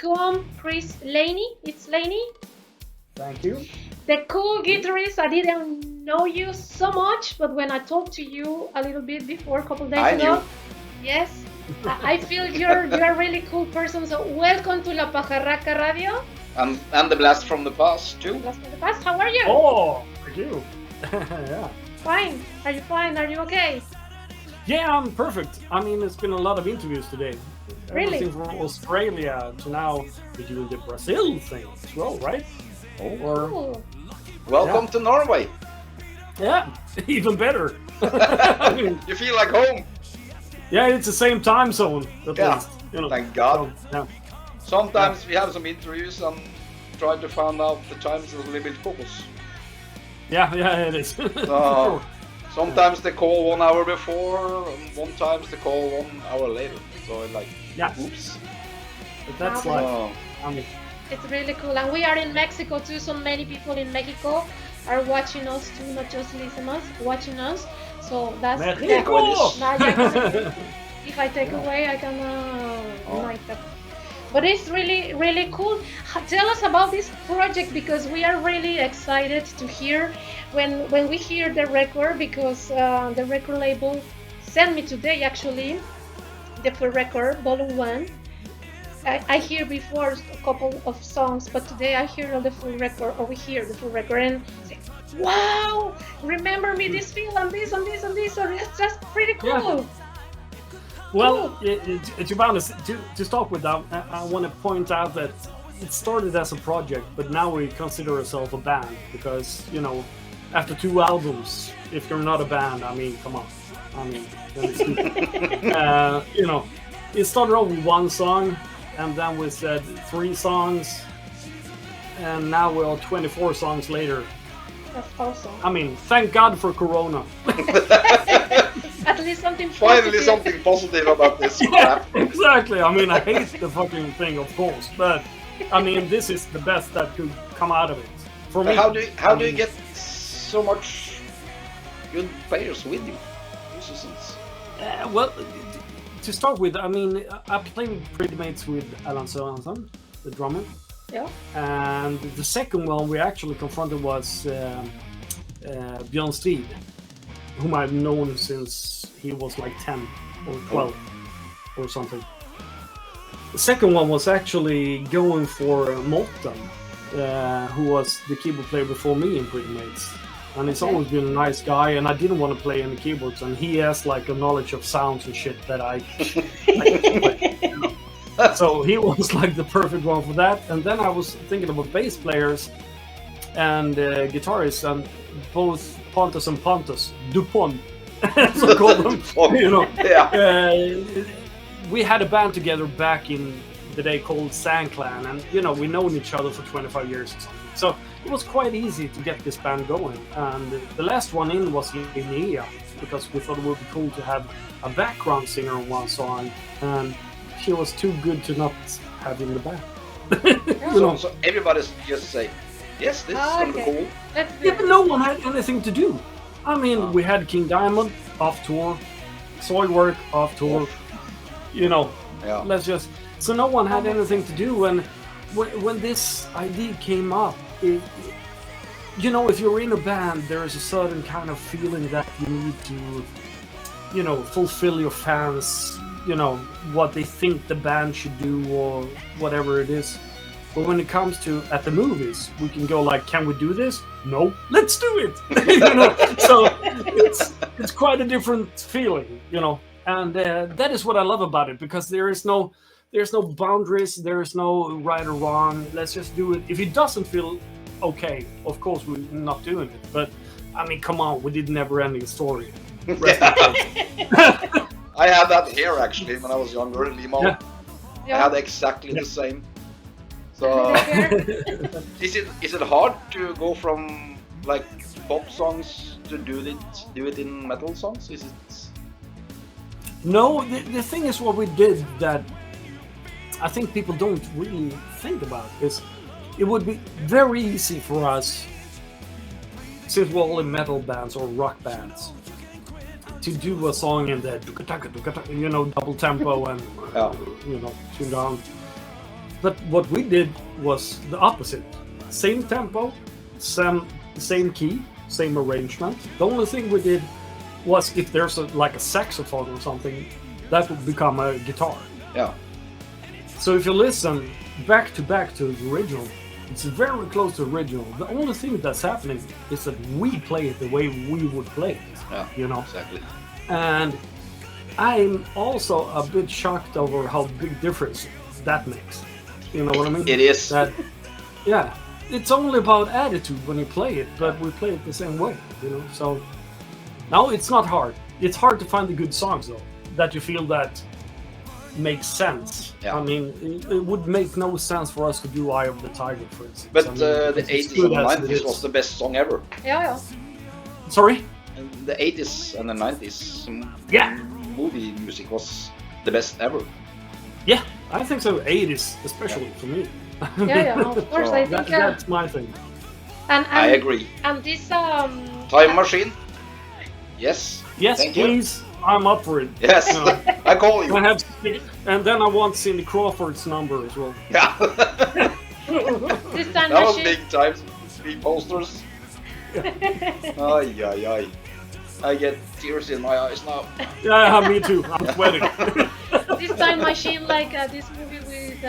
welcome Chris Laney. It's Laney. Thank you. The cool guitarist. I didn't know you so much, but when I talked to you a little bit before, a couple days I ago, knew. yes, I feel you're a really cool person. So welcome to La Pajarraca Radio. And the blast from the past too. Blast from the past. How are you? Oh, thank you. Yeah. Fine. Are you fine? Are you okay? Yeah, I'm perfect. I mean, it's been a lot of interviews today. Really? Everything from Australia to now we're doing the Brazil thing as well, right? Or Cool. Welcome to Norway. yeah, even better. I mean, You feel like home. yeah, it's the same time zone at Yeah. least. You know. Thank God. So, yeah. Sometimes we have some interviews and try to find out the times is a little bit focus. Yeah, it is. For So sure. sometimes they call 1 hour before, and one times they call 1 hour later. So it's like, Yeah, oops. but that's Wow. like, Oh. I mean, It's really cool. And we are in Mexico too, so many people in Mexico are watching us too, not just listen us, watching us. So that's Mexico! Now, yeah, if I take away, I can like that. But it's really, really cool. Tell us about this project because we are really excited to hear when we hear the record because the record label sent me today actually the full record, volume 1. I hear before a couple of songs, but today I hear the full record, or we hear the full record, and say, "Wow! Remember me this feel and this and this and this." So that's just pretty cool. Yeah. Well, to be honest, to start with, I want to point out that it started as a project, but now we consider ourselves a band because, you know, after 2 albums, if you're not a band, I mean, come on. I mean, then it's stupid. You know, it started off with 1 song, and then we said 3 songs, and now we're 24 songs later. That's awesome. I mean, thank God for Corona. At least something Finally positive. something positive about this Yeah, crap. exactly. I mean, I hate the fucking thing, of course, but I mean, this is the best that could come out of it for me. How do I you mean, get so much good players with you? Musicians. well, to start with, I mean, I played Pretty Maids with Alan Sörensen, the drummer, Yeah. and the second one we actually confronted was Björn Strid, whom I've known since he was like 10 or 12 or something. The second one was actually going for Morten, who was the keyboard player before me in Pretty Maids. And he's Okay. always been a nice guy, and I didn't want to play any keyboards, and he has like a knowledge of sounds and shit that I so he was like the perfect one for that. And then I was thinking about bass players and guitarists, and both Pontus and Pontus Dupont, as I call them, you know. Yeah. We had a band together back in the day called Sand Clan, and you know, we known each other for 25 years or something. So it was quite easy to get this band going. And the last one in was Linnea, because we thought it would be cool to have a background singer on one song, and she was too good to not have in the band. You know. So everybody just say, yes, this is gonna be Okay. cool. That's Yeah, good. but no one had anything to do. I mean, we had King Diamond off tour, Soilwork off tour, you know. Yeah. Let's just so no one had anything to do, and when this idea came up, you know, if you're in a band, there is a certain kind of feeling that you need to, you know, fulfill your fans, you know, what they think the band should do or whatever it is. But when it comes to at the movies, we can go like, can we do this? No, let's do it. You know, so it's quite a different feeling, you know, and that is what I love about it, because there's no boundaries, there's no right or wrong. Let's just do it. If it doesn't feel okay, of course we're not doing it. But I mean, come on, we did never-ending story. Rest in peace. I had that here actually when I was younger in Limo. Yeah. I had exactly the same. So is it hard to go from like pop songs to do it in metal songs? Is it? No, the thing is, what we did that I think people don't really think about is it would be very easy for us, since we're all in metal bands or rock bands, to do a song in the you know, double tempo and you know, tune down. But what we did was the opposite. Same tempo, same key, same arrangement. The only thing we did was if there's like a saxophone or something, that would become a guitar. Yeah. So if you listen back to the original, it's very close to the original. The only thing that's happening is that we play it the way we would play it. Yeah. You know? Exactly. And I'm also a bit shocked over how big difference that makes. You know what I mean? It is. That, yeah. It's only about attitude when you play it, but we play it the same way, you know? So, no, it's not hard. It's hard to find the good songs, though, that you feel that makes sense. Yeah. I mean, it would make no sense for us to do Eye of the Tiger, for instance. But I mean, the it's 80s good and as the it 90s is. was the best song ever. Yeah. Sorry? And the 80s and the 90s Yeah. movie music was the best ever. Yeah, I think so. 80s, especially for me. Yeah. Of course, I think. That's my thing. And I agree. And this Time Machine? Yes. Yes, Thank you. please. I'm up for it. Yes. You know, I call you. I have, and then I want Cindy Crawford's number as well. Yeah. this time That was machine. big times. Big posters. Ay, ay, ay. I get tears in my eyes now. Yeah, me too. I'm sweating. This time machine, like this movie with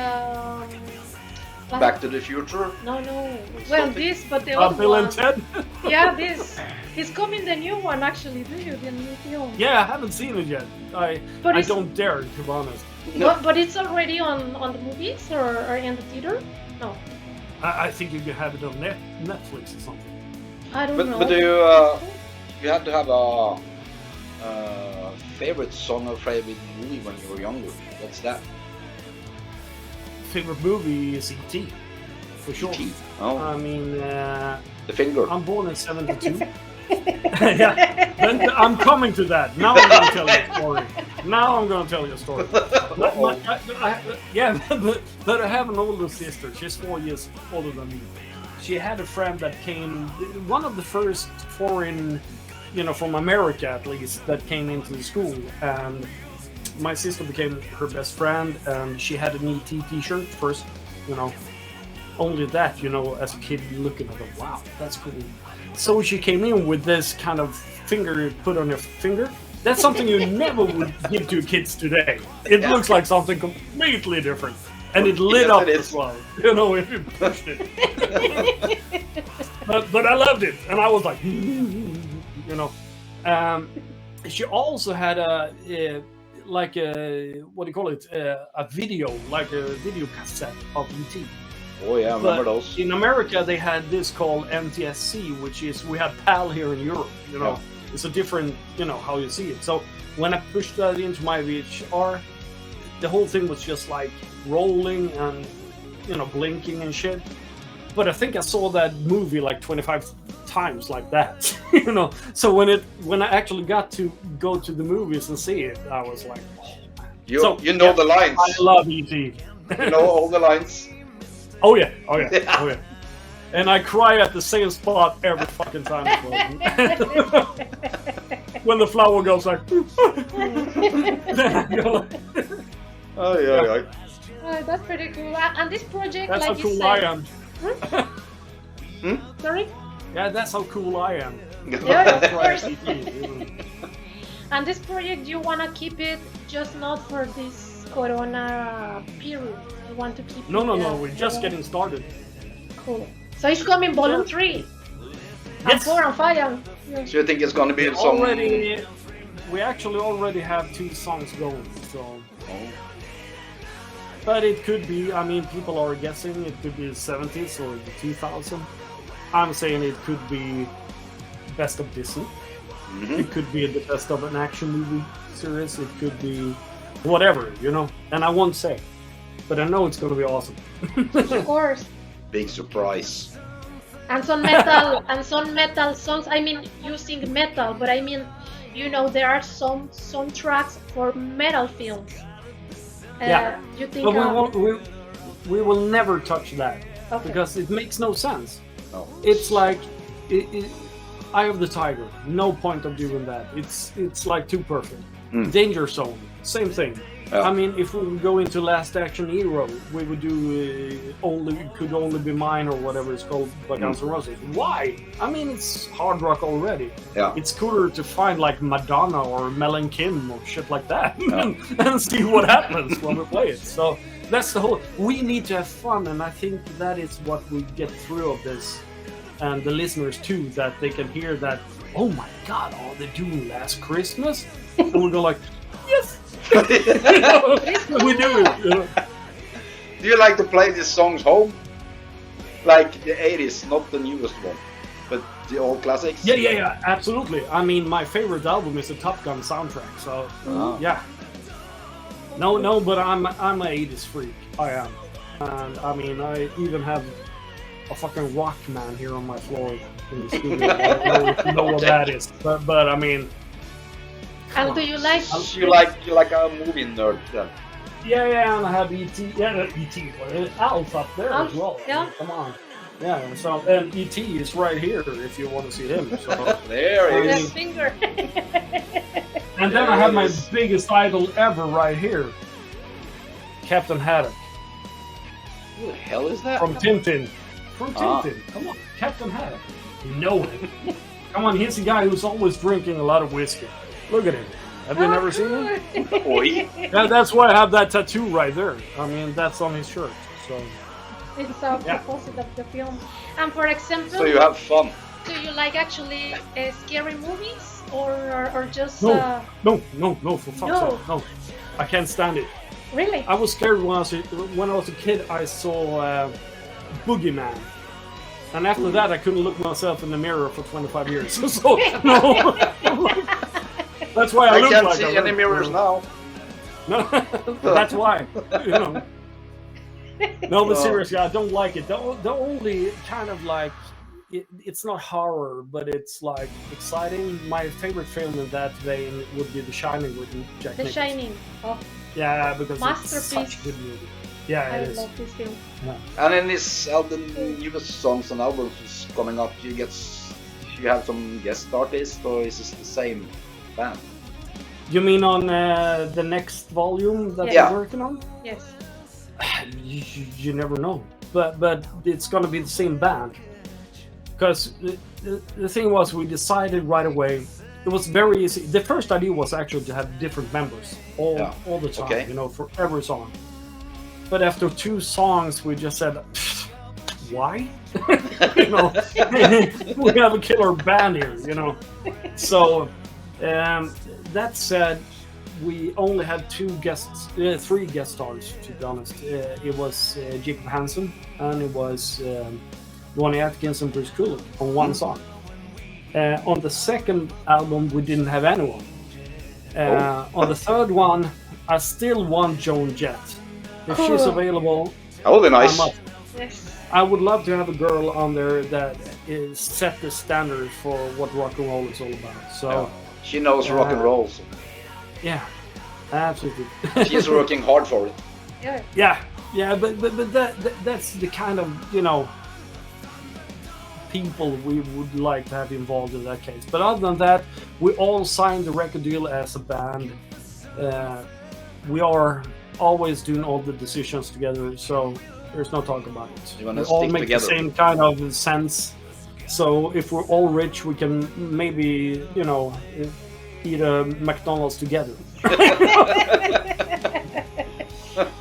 Back to the Future. No. Well, Something. this, but the old Bill one. and Ted. Yeah, this. He's coming the new one actually. Do you the new film? Yeah, I haven't seen it yet. But I it's- don't dare, to be honest. No. But it's already on the movies or in the theater? No, I think you can have it on Netflix or something. I don't know. But you had to have a favorite song or favorite movie when you were younger. What's that? Favorite movie is E.T. For sure. E.T. Oh, I mean, the finger. I'm born in '72. Yeah, then I'm coming to that. Now I'm going to tell you a story. Yeah, but I have an older sister. She's 4 years older than me. She had a friend that came, one of the first foreign, you know, from America at least, that came into the school. And my sister became her best friend, and she had an ET t-shirt first, you know. Only that, you know, as a kid looking at it, wow, that's cool. So she came in with this kind of finger you put on your finger. That's something you never would give to kids today. It looks like something completely different. And it lit Yes, up it is. as well, you know, if you pushed it. but I loved it, and I was like, you know. She also had a what do you call it? A video, like a video cassette of ET. Oh yeah, I remember But those. in America, they had this called NTSC, which is, we had PAL here in Europe, you know. Yeah. It's a different, you know, how you see it. So when I pushed that into my VHR, the whole thing was just like rolling and, you know, blinking and shit. But I think I saw that movie like 25 times like that, you know. So when I actually got to go to the movies and see it, I was like, oh. You know the lines. I love E.T. You know all the lines. Oh yeah. And I cry at the same spot every fucking time. When the flower goes like. Oh yeah. That's pretty cool. And this project, That's like how you cool I said. am. Sorry. Yeah, that's how cool I am. Yeah, of Cry course. at E.T. And this project, you wanna keep it just not for this Corona period. You want to keep. No, it, we're just for- getting started. Cool. So it's coming volume 3. And Yes. 4 and 5. And, yeah. So you think it's gonna be some? We actually already have 2 songs going, so. Oh. But it could be, I mean, people are guessing it could be the 70s or the 2000s. I'm saying it could be Best of Disney. Mhm. It could be the best of an action movie series. It could be whatever, you know. And I won't say, but I know it's going to be awesome. Of course. Big surprise. And some metal songs. I mean, using metal, but I mean, you know, there are some tracks for metal films. Yeah. You think? But we will never touch that Okay. because it makes no sense. No. It's like Eye of the Tiger. No point of doing that. It's like too perfect. Danger Zone, same thing. Yeah. I mean, if we would go into Last Action Hero, we would do Could Only Be Mine or whatever it's called by Guns N' Roses. Why? I mean, it's hard rock already. Yeah. It's cooler to find like Madonna or Mel Kim or shit like that Yeah. and see what happens when we play it. So that's the whole. We need to have fun, and I think that is what we get through of this, and the listeners too, that they can hear that. Oh my God! Are they doing Last Christmas? And we go like, yes. We do it. You know? Do you like to play these songs home? Like the 80s, not the newest one, but the old classics? Yeah, absolutely. I mean, my favorite album is the Top Gun soundtrack, so yeah. No, but I'm an 80s freak. I am. And I mean, I even have a fucking Rockman here on my floor in the studio. I don't know if you know what that is, but I mean. And do you like? You like a movie nerd then? Yeah, and I have E.T. Yeah, E.T. Alf up there as well. Yeah. Come on. Yeah, so and E.T. is right here if you want to see him. So There he That is. finger. and then I have my biggest idol ever right here, Captain Haddock Who the hell is that? from Tintin. From Tintin. Come on, Captain Haddock. You know him. Come on, he's the guy who's always drinking a lot of whiskey. Look at him. Have you never seen him? Oi. Yeah, that's why I have that tattoo right there. I mean, that's on his shirt. So It's the opposite of the film. And for example, So you have fun. do you like actually scary movies or just no, for fuck's No. sake, no. I can't stand it. really? I was scared when I was a kid. I saw Boogeyman, and after that, I couldn't look myself in the mirror for 25 years. So no, that's why I I look can't like see I any look. mirrors now. No, that's why. You know. No, but So- seriously, I don't like it. The only kind of like it's not horror, but it's like exciting. My favorite film in that vein would be The Shining with Jack The Nicholson. Shining. Oh, Yeah, because it's Masterpiece. such a good movie. Yeah, I it is. love this film. And in this album, newest songs and albums is coming up, you have some guest artists, or is this the same band? You mean on the next volume that Yeah. we're working on? Yes. You never know, but it's gonna be the same band. Because the thing was, we decided right away. It was very easy. The first idea was actually to have different members all the time, Okay. you know, for every song. But after 2 songs, we just said, why? You know, we have a killer band here, you know. So that said, we only had 3 guest stars, to be honest. It was Jacob Hansen, and it was Ronnie Atkins and Bruce Kulick on one song. On the second album, we didn't have anyone. On the third one, I still want Joan Jett. If she's available, That would be nice. I'm up. Yes. I would love to have a girl on there that is set the standard for what rock and roll is all about. So, She knows rock and roll. So yeah, absolutely. she's working hard for it. Yeah. Yeah, but that's the kind of, you know, people we would like to have involved in that case. But other than that, we all signed the record deal as a band. We are always doing all the decisions together, so there's no talk about it. You wanna We all stick make together. the same kind of sense. So if we're all rich, we can maybe, you know, eat a McDonald's together.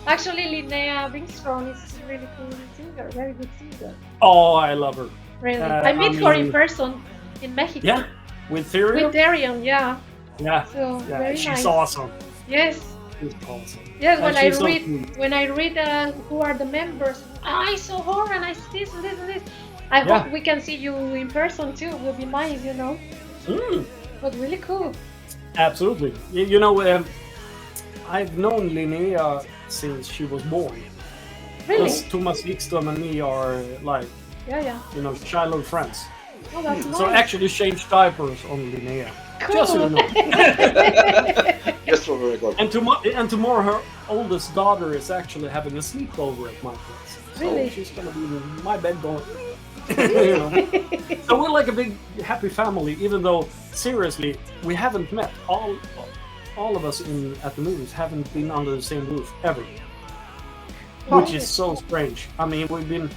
Actually, Linnea Bingström is a really cool singer, very good singer. Oh, I love her. Really. I met her in mean- person in Mexico. Yeah, with Therion. With Darian, yeah. Yeah, So yeah, very she's nice. awesome. Yes. She's awesome. Yes, And when I she's so read cool. who are the members, I saw her and I see this and this and this. I Yeah. hope we can see you in person too. Would be nice, you know. Mm, But really cool. absolutely. You know, I've known Linnea since she was born. Really? Because Thomas Wikström and me are like, Yeah. you know, childhood friends. Oh, that's nice. So I actually changed diapers on Linnea. Cool. Just so you know. Just for very good. And tomorrow her oldest daughter is actually having a sleepover at my place. Really? So she's gonna be in my bed going. You know. So we're like a big happy family, even though seriously we haven't met. all of us at the movies haven't been under the same roof ever, Oh, which is so strange. I mean, we've been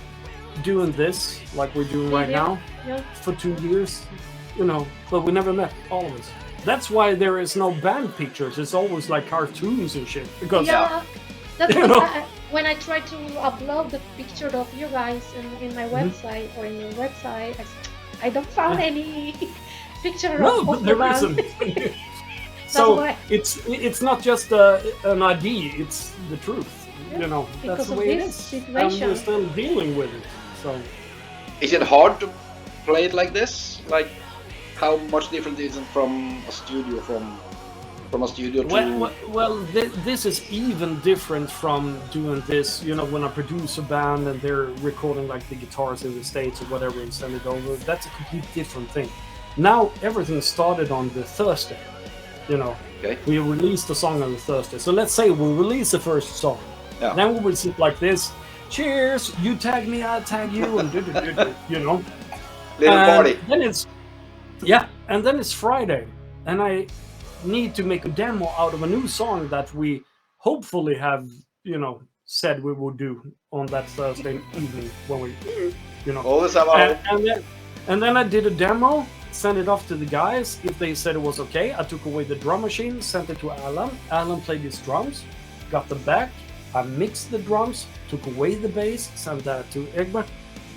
doing this like we're doing right yeah, now yeah. for 2 years, but we never met, all of us. That's why there is no band pictures. It's always like cartoons and shit. Because Yeah, that's You what know? when I try to upload the picture of you guys in my Mhm. website or in your website, I don't found any picture no, of but the there band. isn't. That's So why, it's not just an idea. It's the truth. yeah, That's because the of way it this is, and situation. we're still dealing with it. So Is it hard to play it like this? Like, how much different is it from a studio from a studio to? this is even different from doing this. When I produce a band and they're recording like the guitars in the States or whatever and send it over, that's a complete different thing. Now everything started on the Thursday. Okay. We released the song on the Thursday. So let's say we release the first song. Yeah. Then we would sit like this. Cheers! You tag me, I tag you, and Little And party. then and then it's Friday, and I need to make a demo out of a new song that we hopefully have, said we would do on that Thursday evening when we, Always have and, our. and then I did a demo, sent it off to the guys. If they said it was okay, I took away the drum machine, sent it to Alan. Alan played his drums, got them back. I mixed the drums, took away the bass, sent that to Egbert,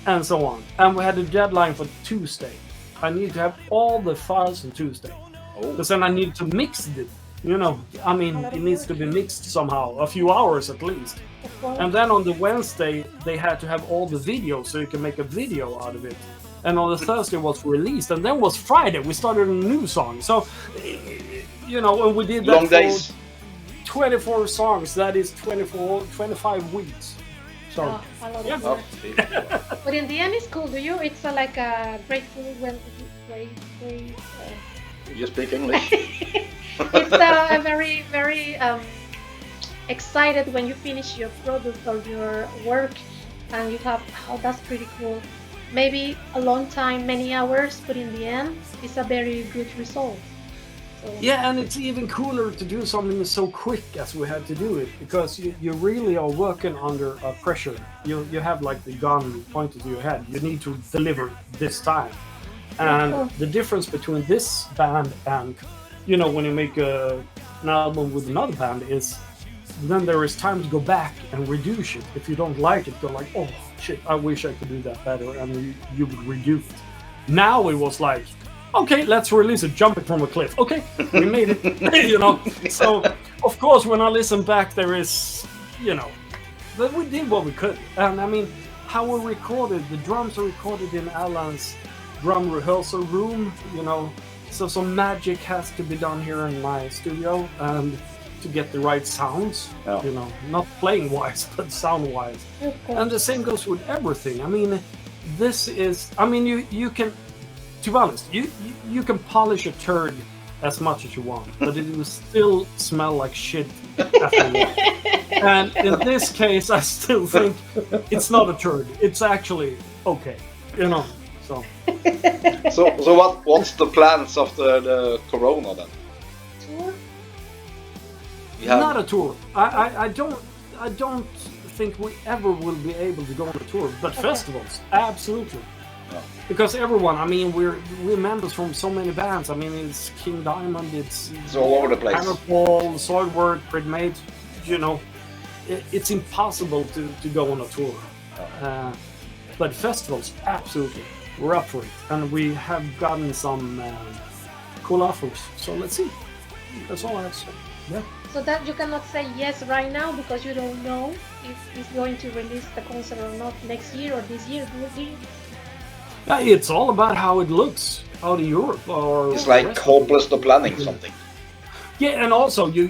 and so on. And we had a deadline for Tuesday. I need to have all the files on Tuesday. Oh. Because then I need to mix it. It needs to be mixed somehow, a few hours at least. Of course. And then on the Wednesday, they had to have all the videos so you can make a video out of it. And on the Thursday was released, and then was Friday. We started a new song. So, and we did that Long for days. 24 songs. That is 25 weeks. So, Yeah, a lot yeah. of Oh, work. see. But in the end, it's cool. Do you? It's like a grateful when great. You speak English. It's a very very excited when you finish your product or your work, and you have. Oh, that's pretty cool. Maybe a long time, many hours, but in the end, it's a very good result. So, Yeah, and it's even cooler to do something so quick as we had to do it, because you really are working under a pressure. You have like the gun pointed to your head. You need to deliver this time. And the difference between this band and, when you make an album with another band is then there is time to go back and reduce it. If you don't like it, go like, oh shit, I wish I could do that better, and you would reduce it. Now it was like, okay, let's release it, jump it from a cliff. Okay, we made it, So, of course, when I listen back, there is, but we did what we could. And I mean, how we recorded, the drums are recorded in Alan's drum rehearsal room, so some magic has to be done here in my studio, and to get the right sounds, Yeah. Not playing wise, but sound wise. of course. And the same goes with everything. I mean, you can, to be honest, you can polish a turd as much as you want, but it will still smell like shit after a while. And in this case, I still think it's not a turd. It's actually okay, So So what's the plans of the Corona then? Tour? You have not a tour. I don't think we ever will be able to go on a tour, but festivals, absolutely. Yeah. Because everyone, I mean, we're members from so many bands. I mean, it's King Diamond, it's all over the place. Hammerfall, Soilwork, Maids. It's impossible to go on a tour. But festivals, absolutely, we're up for it, and we have gotten some cool offers. So let's see. That's all I have to say. Yeah. So that you cannot say yes right now because you don't know if it's going to release the concert or not next year or this year. Do you? It's all about how it looks out of Europe, or It's like hopeless to planning something. Yeah, and also you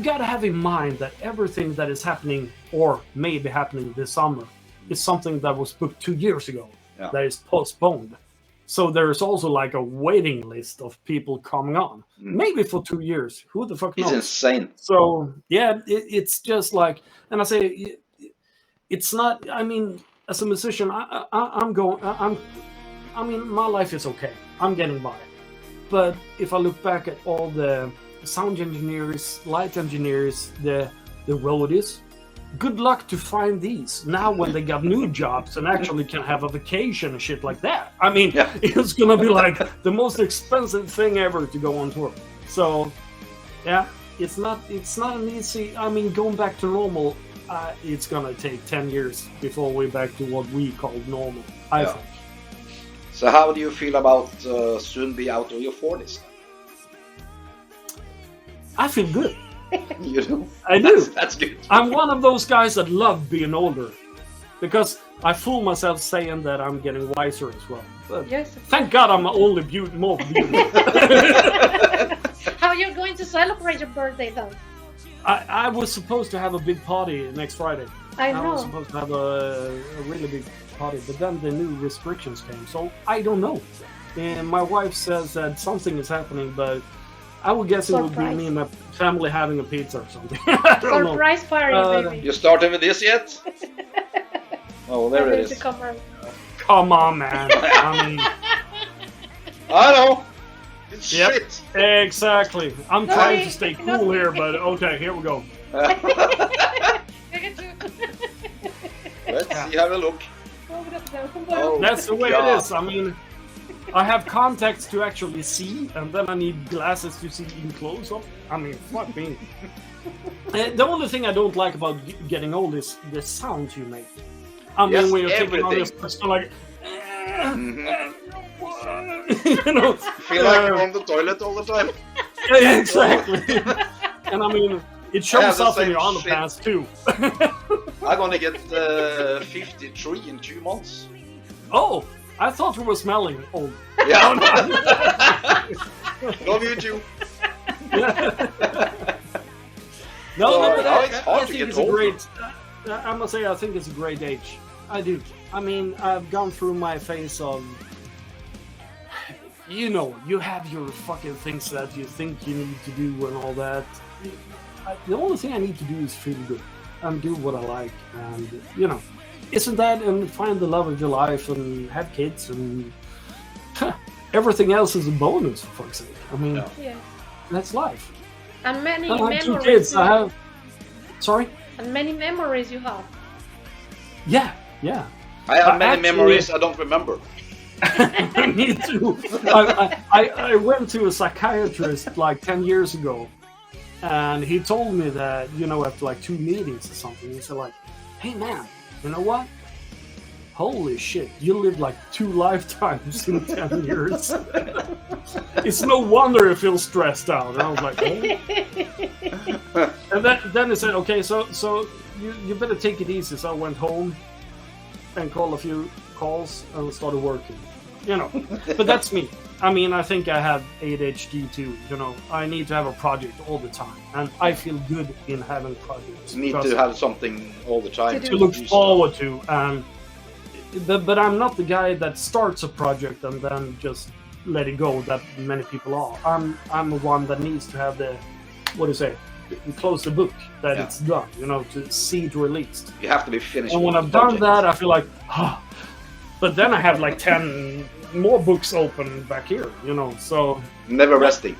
gotta have in mind that everything that is happening or may be happening this summer is something that was booked 2 years ago, that is postponed. So there's also like a waiting list of people coming on, maybe for 2 years. Who the fuck knows? It's insane. So yeah, it's just like, and I say, it's not. I mean, as a musician, I mean, my life is okay. I'm getting by. But if I look back at all the sound engineers, light engineers, the roadies. Good luck to find these now when they got new jobs and actually can have a vacation and shit like that. I mean, Yeah. it's gonna be like the most expensive thing ever to go on tour. So, yeah, it's not an easy. I mean, going back to normal, it's gonna take 10 years before we're back to what we call normal. I think. So how do you feel about soon be out of your 40s? I feel good. You do? I do. That's good. I'm one of those guys that love being older, because I fool myself saying that I'm getting wiser as well. But Yes. thank God I'm only more beautiful. How are you going to celebrate your birthday then? I was supposed to have a big party next Friday. I was know. supposed to have a really big party, but then the new restrictions came, so I don't know. And my wife says that something is happening, but I would guess it would be Surprise. me and my family having a pizza or something. I don't know. Surprise party, baby. You started with this yet? Oh, there Ready it to is. come around. Come on, man. I mean, I know. It's Yep. shit. exactly. I'm No, trying we- to stay no. cool here, but okay, here we go. Let's see, have a look. Oh. That's the way God. it is. I mean, I have contacts to actually see, and then I need glasses to see in close up. I mean, fuck me. The only thing I don't like about getting old is the sounds you make. I mean, Yes, when you're taking on everything. this, it's like, Mhm. you know, Feel like you're on the toilet all the time. yeah, exactly. And I mean, it I have shows the up in same your underpants too. I'm gonna get 53 in 2 months. Oh, I thought you were smelling old. Yeah. Love you too. No, So, but now it's I hard to think get it's a older. great. I must say, I think it's a great age. I do. I mean, I've gone through my phase of. You know, you have your fucking things that you think you need to do and all that. The only thing I need to do is feel good and do what I like, and you know, isn't that and find the love of your life and have kids and everything else is a bonus, for fuck's sake. I mean, Yeah. Yeah. that's life. And many I have memories. 2 kids. I have. Sorry. And many memories you have. Yeah, yeah. I have many Actually- memories I don't remember. Me too. I went to a psychiatrist like 10 years ago, and he told me that, you know, after like 2 meetings or something, he said like, hey man, you know what? Holy shit, you lived like 2 lifetimes in 10 years. It's no wonder you feel stressed out. And I was like, oh. And then he said, okay, so you better take it easy. So I went home and called a few calls and started working. You know, but that's me. I mean, I think I have ADHD too. You know, I need to have a project all the time, and I feel good in having projects. Need because to have something all the time. To to look do forward to. And but I'm not the guy that starts a project and then just let it go. That many people are. I'm the one that needs to have the, what do you say? Close the book that Yeah. it's done. You know, to see it released. You have to be finished. And when with I've the done project. that, I feel like, ah. But then I have like 10 more books open back here, you know. So Never resting.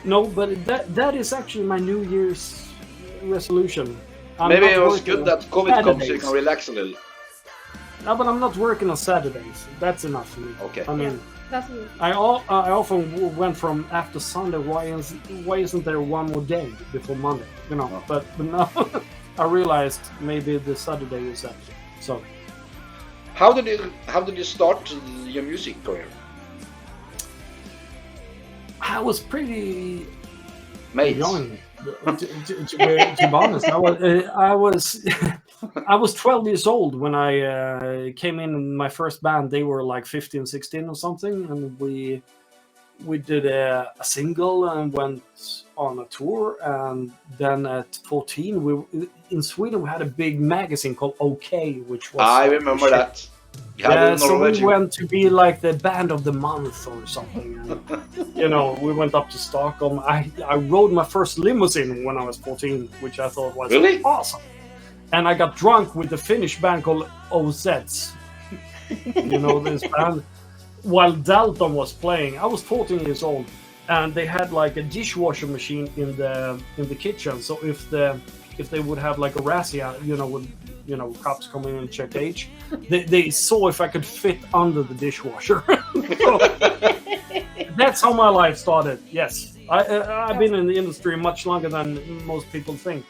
no, but that is actually my New Year's resolution. I'm Maybe not it was working good on that COVID comes so you Saturdays. can relax a little. No, but I'm not working on Saturdays. That's enough for me. Okay. I mean, That's me. I often went from after Sunday. Why isn't there one more day before Monday? You know. Oh. But now I realized maybe the Saturday is that. So. How did you start your music career? I was pretty Maids. young. To be honest, I was 12 years old when I came in my first band. They were like 15, 16 or something, and we did a single and went on a tour. And then at 14, in Sweden we had a big magazine called OK, which was I remember shit. that. You had Yeah, a so we Norwegian. went to be like the band of the month or something. And, you know, we went up to Stockholm. I rode my first limousine when I was 14, which I thought was Really? awesome. And I got drunk with the Finnish band called OZs. You know, this band. While Dalton was playing, I was 14 years old. and they had like a dishwasher machine in the kitchen. So if they would have like a razzia, with cops coming in and check age, they saw if I could fit under the dishwasher. So, that's how my life started. Yes, I've been in the industry much longer than most people think,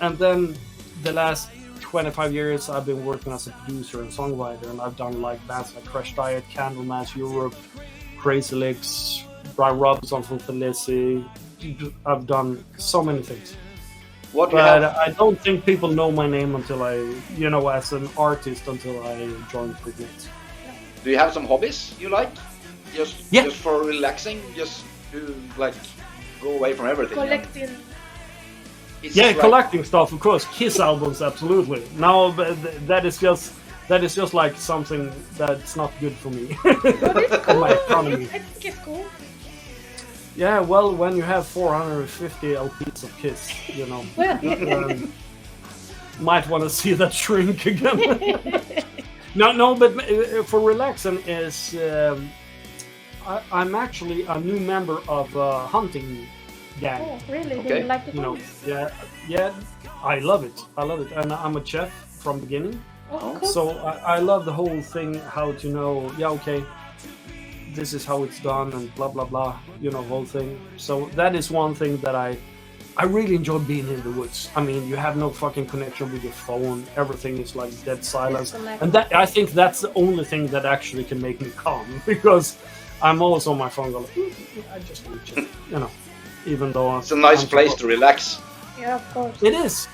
and then the last 25 years I've been working as a producer and songwriter, and I've done like bands like Crash Diet, Candlemass Europe, Crazy Legs, Brian Robinson from Felicity. I've done so many things. I don't think people know my name until I, as an artist, until I joined Pregnant. Do you have some hobbies you like? Just for relaxing, just to like go away from everything. Collecting. Collecting stuff, of course. Kiss albums, absolutely. No, but that is just like something that's not good for me. But it's cool. My economy. I think it's cool. Yeah, well, when you have 450 LPs of Kiss, might want to see that shrink again. No, but for relaxing is I'm actually a new member of a hunting gang. Oh, really? Okay. Do you like the hunt? Yeah, I love it, and I'm a chef from beginning. Oh, cool. So I love the whole thing, how to know, this is how it's done, and blah blah blah, whole thing. So that is one thing that I really enjoy being in the woods. I mean, you have no fucking connection with your phone. Everything is like dead silence, and that I think that's the only thing that actually can make me calm, because I'm always on my phone going, I just need to, even though it's a nice place to relax. Yeah, of course. It is.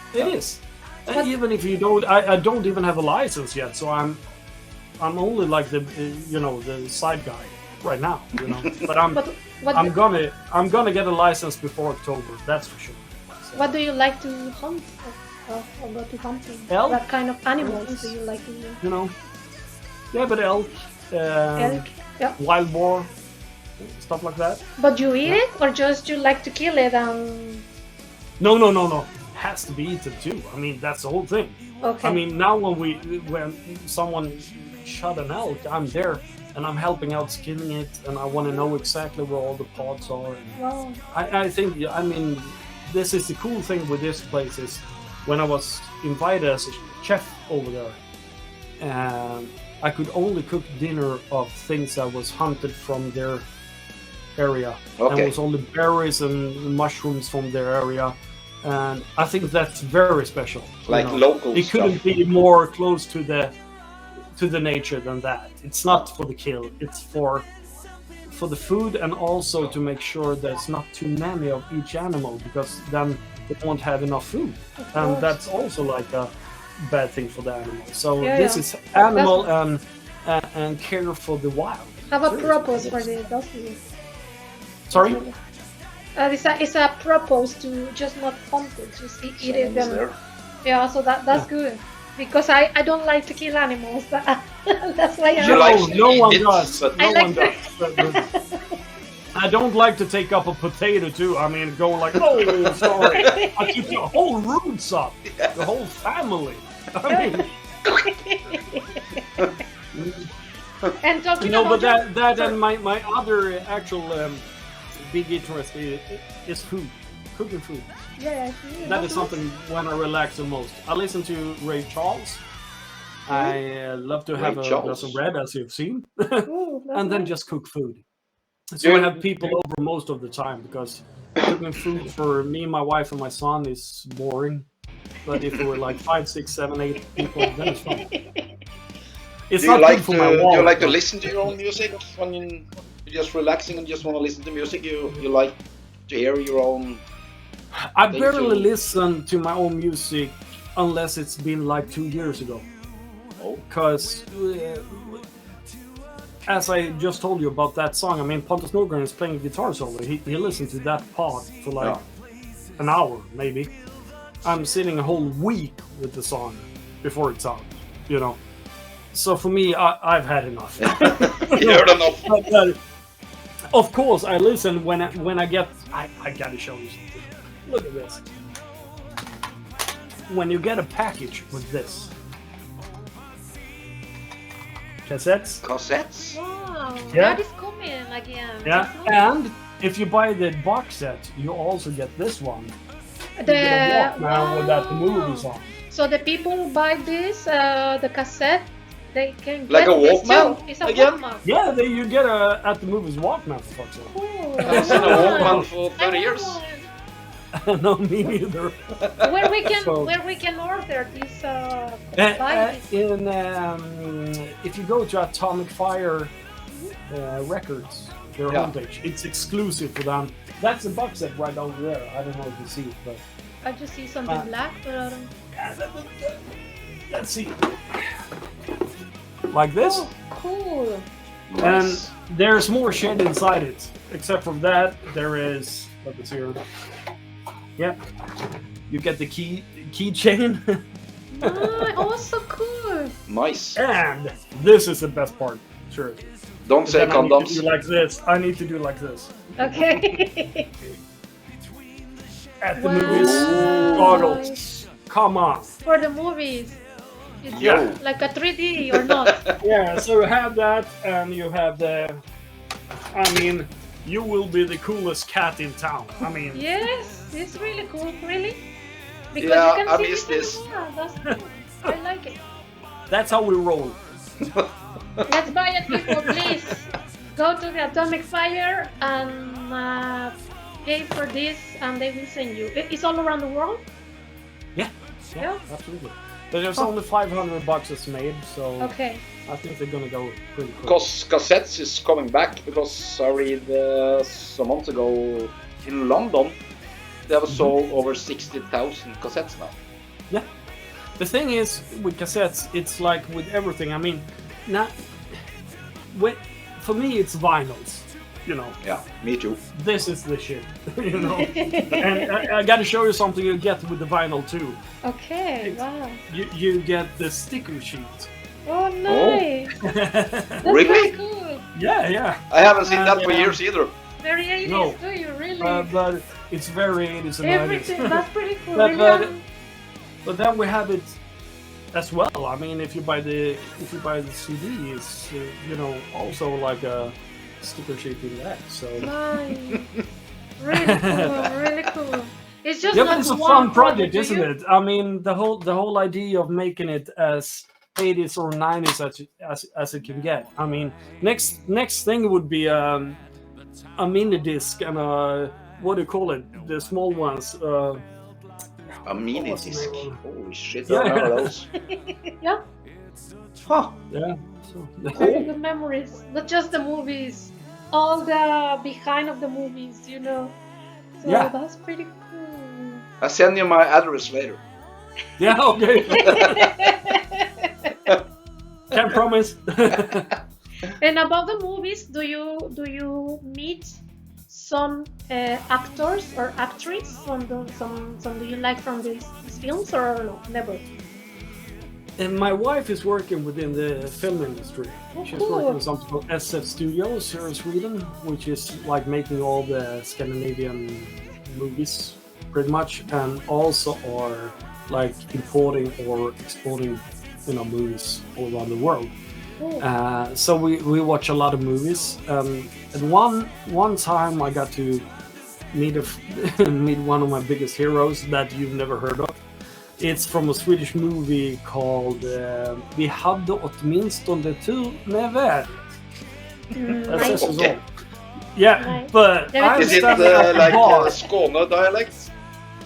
And even if you don't, I don't even have a license yet, so I'm only like the the side guy right now, But I'm gonna get a license before October. That's for sure. So. What do you like to hunt? Or go to hunting? Elk? What kind of animals do you like to do? But elk, Elk. Yeah. wild boar, stuff like that. But you eat it, or just you like to kill it and? No. Has to be eaten too. I mean, that's the whole thing. Okay. I mean, now when someone shot an elk, I'm there and I'm helping out skinning it, and I want to know exactly where all the parts are. Wow. I think, this is the cool thing with this place is when I was invited as a chef over there, I could only cook dinner of things that was hunted from their area. Okay. And it was only berries and mushrooms from their area. And I think that's very special. Like local It couldn't be more close to the nature than that. It's not for the kill. It's for the food, and also to make sure there's not too many of each animal, because then they won't have enough food. And that's also like a bad thing for the animal. So this is animal and care for the wild. Have a purpose for the donkey. Sorry? It's a purpose to just not hunt it, just eat it. Yeah, so that's good. Because I don't like to kill animals. That's why no one does. No one does. I don't like to take up a potato too. I mean, go like, oh, sorry. I took the whole roots up. The whole family. I mean... And talking but about that and my other actual big interest is food. Cooking food. Yeah, that is something when I relax the most. I listen to Ray Charles. I love to have a glass of red, as you've seen, and then just cook food. So I have people over most of the time, because cooking food for me, my wife, and my son is boring. But if we were like 5, 6, 7, 8 people, then it's fun. It's not good for my wallet. Do you like to listen to your own music when you're just relaxing and just want to listen to music? You like to hear your own? I barely listen to my own music unless it's been like 2 years ago. Because as I just told you about that song, I mean, Pontus Norgren is playing a guitar solo. He listened to that part for like an hour, maybe. I'm sitting a whole week with the song before it's out, So for me, I've had enough. You heard enough. Of course, I listen when I get... I gotta show you something. Look at this. When you get a package with this. Cassettes. Cassettes? Wow, Yeah. that is coming again. Yeah, and if you buy the box set, you also get this one. You The get a Walkman with that the movies on. So the people who buy this, the cassette, they can Like get a this Walkman too. It's a again? Walkman. Yeah, you get a at the movies Walkman for fuck's sake. Cool. I've seen a Walkman for I 30 want years. one. No, me neither. Where we can So- where we can order this buy this. If you go to Atomic Fire Records, their Yeah. homepage, it's exclusive for them. That's the box set right over there. I don't know if you see it, but I just see something black, but I don't. let's see. Like this, Oh, cool. and Nice. there's more shit inside it. Except for that, there is. Let me see here. Yep, you get the keychain. Oh, so cool. Nice. And this is the best part. Sure. Don't say Then I need to condoms. do like this. I need to do like this. Okay. At the Wow. movies, goggles. Come on. For the movies. It's Yo. like a 3D or not? Yeah, so you have that, and you have the. I mean, you will be the coolest cat in town. I mean, Yes, it's really cool. Really? Because Yeah, you can I see missed it on this. the wall. That's cool. I like it. that's how we roll. Let's buy it, people, please. Go to the Atomic Fire and pay for this, and they will send you. It's all around the world. Yeah, Yeah. absolutely. But there's only 500 boxes made, so Okay. I think they're gonna go pretty quick. Because cassettes is coming back, because I read some months ago in London, they have sold over 60,000 cassettes now. Yeah. The thing is, with cassettes, it's like with everything. I mean, not. For me, it's vinyls. You know, Yeah, me too. this is the shit. You know, and I got to show you something you get with the vinyl too. Okay. Wow. You get the sticker sheet. Oh, nice. That's Really? very cool. Yeah. I haven't seen that for Yeah. years either. Very 80s, No. do you really? But it's very 80s and 90s. Everything. That's pretty cool. But- Really, but- But then we have it as well. I mean, if you buy the CD, it's also like a sticker sheet in that. So nice. Really cool. Really cool. It's just yeah, not but it's a one fun project, do isn't you? it? I mean, the whole idea of making it as 80s or 90s as it can get. I mean, next thing would be a mini disc and a what do you call it? The small ones. A mini what's the disc. name? Holy shit, Yeah. I remember those. Yeah. Huh. Yeah. So, Very good memories. Not just the movies, all the behind of the movies, you know. So Yeah. that's pretty cool. I'll send you my address later. yeah. Okay. Can't promise. And about the movies, do you meet some actors or actresses some do you like from these films or no? Never. And my wife is working within the film industry. Oh, She's cool. working with something called SF Studios here in Sweden, which is like making all the Scandinavian movies, pretty much, and also are like importing or exporting, movies all around the world. Cool. So we watch a lot of movies. And one time I got to meet meet one of my biggest heroes that you've never heard of. It's from a Swedish movie called Vi hade åtminstone tur med vädret. That says it Okay. all. Yeah, Nice. but Yeah, I'm Is it standing at the like bar. Skåne dialect?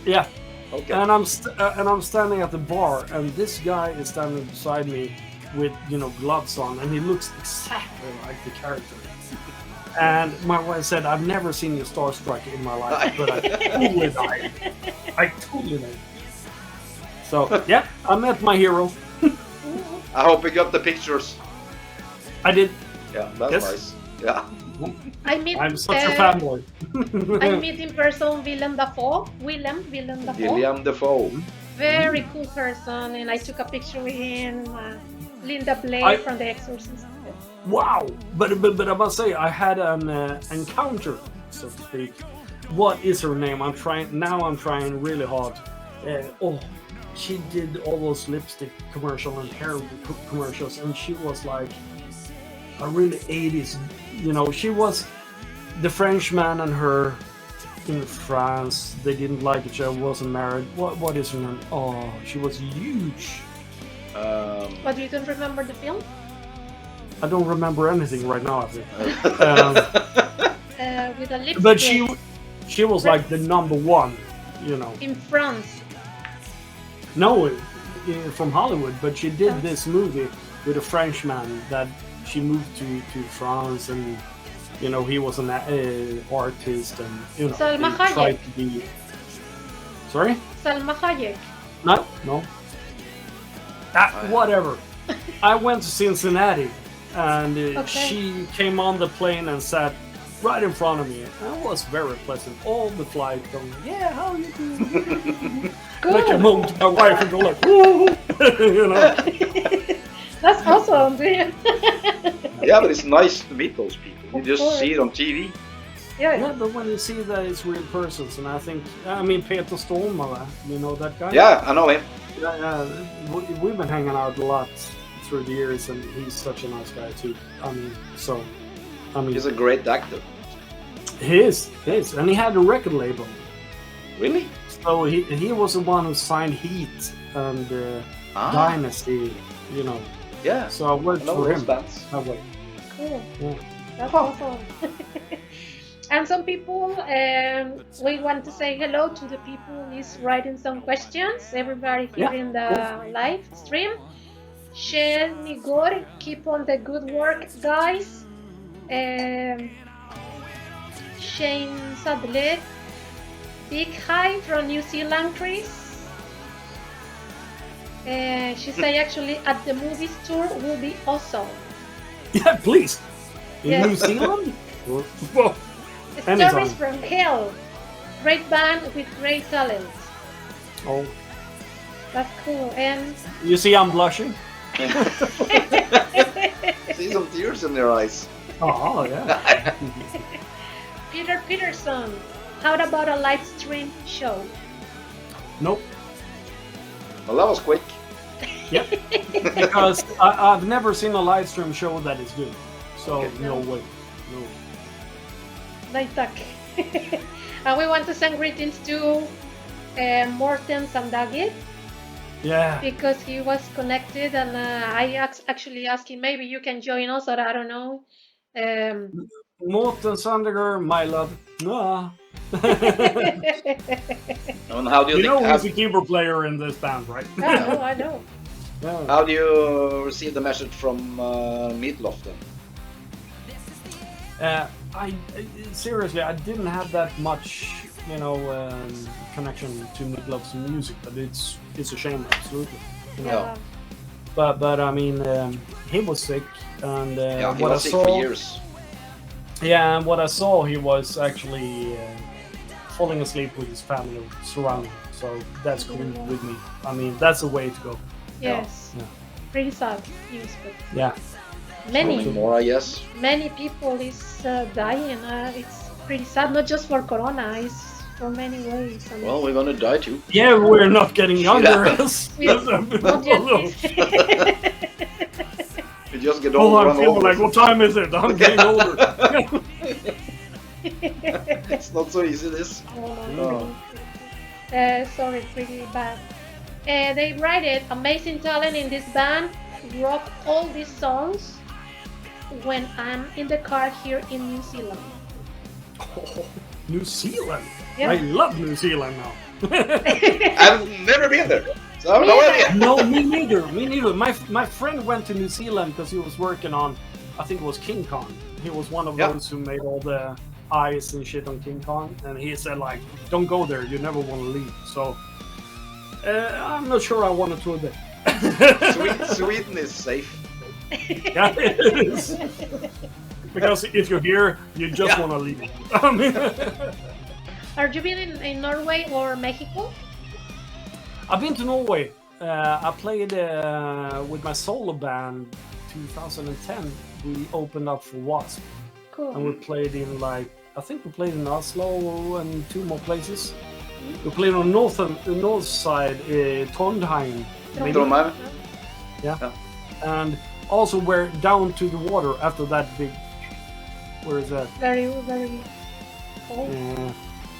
Yeah, Okay. and I'm standing at the bar, and this guy is standing beside me with gloves on, and he looks exactly like the character. And my wife said, "I've never seen you starstruck in my life, but I totally died. I totally died." So yeah, I met my hero. I hope you got the pictures. I did. Yeah, that's Yes. nice. Yeah. I meet I'm such a fanboy. I meet in person Willem Dafoe. Willem Dafoe. William Defoe. Very cool person, and I took a picture with him. Linda Blair I- from The Exorcist. Wow, but I must say I had an encounter, so to speak. What is her name? I'm trying really hard. She did all those lipstick commercial and hair commercials, and she was like a really 80s. She was the Frenchman and her in France. They didn't like each other. Wasn't married. What is her name? Oh, she was huge. But you don't remember the film? I don't remember anything right now. I think. With a lipstick. But she was like the number one. You know. In France. No, from Hollywood. But she did this movie with a Frenchman that she moved to France, and you know he was an artist, and you know Salma he Hayek. tried to be. Sorry? Salma Hayek. No. Whatever. I went to Cincinnati, and she came on the plane and sat right in front of me. That was very pleasant. All the flight going, yeah, how are you doing? I came home to my wife and go like, woo, you know. That's awesome. Yeah, but it's nice to meet those people. You just see it on TV. Yeah, but when you see that it's real persons, and I mean Peter Stormare, you know that guy? Yeah, I know him. Yeah, we've been hanging out a lot through the years, and he's such a nice guy too. He's a great actor. He is, and he had a record label. Really? So he was the one who signed Heat and Dynasty, you know. Yeah. So I worked for him. Bands. That way. Cool. Yeah. That's awesome. And some people, we want to say hello to the people who's writing some questions. Everybody here in the live stream. Shane Igor, keep on the good work, guys. Shane Sadler, big hi from New Zealand, Chris. She say actually at the movies tour will be awesome. Yeah, please. In New Zealand? Whoa. Stories from Hell. Great band with great talent. Oh. That's cool. And you see I'm blushing? See some tears in their eyes. Oh, yeah. Peter Peterson, how about a live stream show? Nope. Well, that was quick. Yeah. Because I've never seen a live stream show that is good. So, no way. No. Nej tack. And we want to send greetings to Morten Sandagi. Yeah. Because he was connected, and I actually asked him, maybe you can join us, or I don't know. Morten Sandager, my love. And how do you think, he's a keyboard player in this band, right? I know. Yeah. How do you receive the message from Meatloaf then? I seriously, I didn't have that much, connection to Meatloaf's music, but it's a shame, absolutely. You know? Yeah. But I mean, he was sick, and he was sick for years. Yeah, and what I saw, he was actually falling asleep with his family surrounding him. So that's cool with me. I mean, that's the way to go. Yes. Yeah. Pretty sad news, but yeah. More, I guess. Many people is dying. It's pretty sad, not just for Corona. It's for many ways. I mean, well, we're gonna die too. Yeah, we're not getting younger. We just get older I'm feeling like, what time is it? I'm getting older. It's not so easy, this. Sorry, pretty bad. They write it, amazing talent in this band, rock all these songs when I'm in the car here in New Zealand. Oh, New Zealand? Yeah. I love New Zealand now. I've never been there, so I have no idea. No, me neither. My friend went to New Zealand because he was working on, I think it was King Kong. He was one of those who made all the eyes and shit on King Kong, and he said like, don't go there, you never want to leave. So I'm not sure I want to tour there. Sweden is safe. Yeah, it is. Because if you're here, you just want to leave. Have you been in Norway or Mexico? I've been to Norway. I played with my solo band 2010. We opened up for Wasp. Cool. And we played in I think we played in Oslo and 2 more places. We played on the north side, Trondheim. Trondheim? Yeah. And also we're down to the water after that big Where is that? Very, very cold.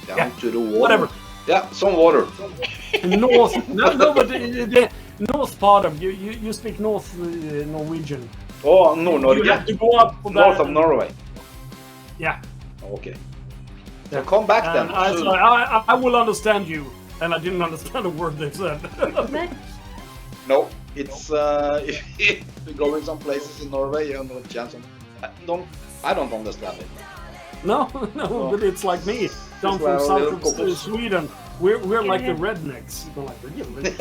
Down to the water. Whatever. Yeah, some water. North. No, but the north part of you speak North Norwegian. Oh, no, You have to go up for north that. of Norway. Yeah. Okay. So come back then. And I will understand you, and I didn't understand a word they said. No, it's if you go in some places in Norway, you have no chance. I don't understand it. No, but it's like me, down from south of Sweden. We're like the rednecks. We're like, really?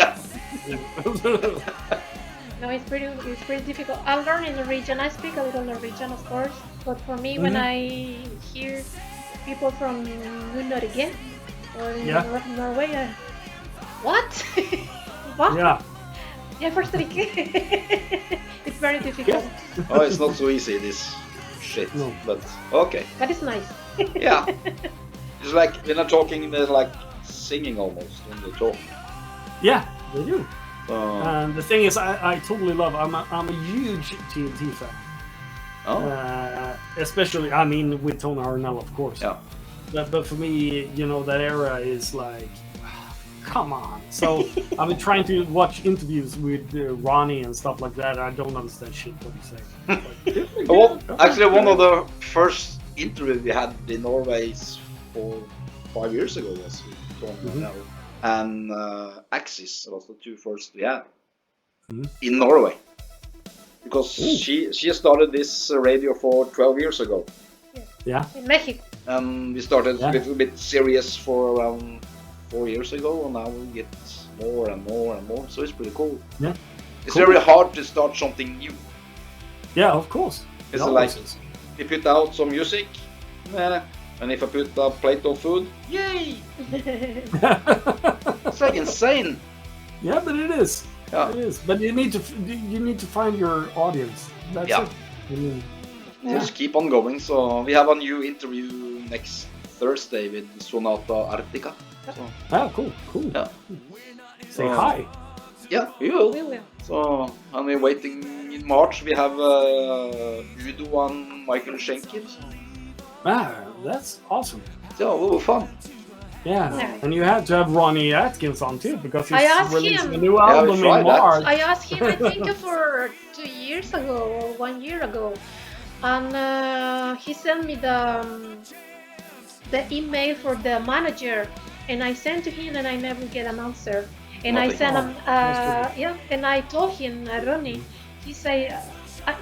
No, it's pretty difficult. I learn in Norwegian. I speak a little Norwegian, of course, but for me, when I hear people from Norge or Norway, what? What? Yeah. Jag förstår inte. It's very difficult. Oh, it's not so easy, this shit. No. But okay. But it's nice. Yeah. It's like when they're talking, they're like singing almost when they talk. Yeah, they do. And the thing is, I totally love. I'm a huge TNT fan. Oh. Especially, I mean, with Tony Harnell, of course. Yeah. But for me, that era is like, come on. So I've been trying to watch interviews with Ronnie and stuff like that. I don't understand shit what he's saying. Like, Well, actually, one of the first interviews we had in Norway 5 years ago was with Tony Harnell and Axis. Was the two first we had in Norway. Because she started this radio for 12 years ago. Yeah. In Mexico. And we started a little bit serious for around 4 years ago, and now we get more and more and more. So it's pretty cool. Yeah. It's very hard to start something new. Yeah, of course. It's like you put out some music, and if I put a plate of food, yay! It's like insane. Yeah, but it is. Yeah. It is. But you need to find your audience. That's it. I mean, Just keep on going. So we have a new interview next Thursday with Sonata Arctica. So, cool. Yeah. Say hi. Yeah, we will. We will. So, and we're waiting in March. We have Udo and Michael Schenker. That's awesome. So, it will be fun. Yeah, Yeah. and you had to have Ronnie Atkins on too, because I he's asked releasing him. a new Yeah, we album in tried that. March. I asked him, I think, for 2 years ago or 1 year ago, and he sent me the email for the manager, and I sent to him, and I never get an answer. And I Nothing. sent him, that's and I told him, Ronnie, he said,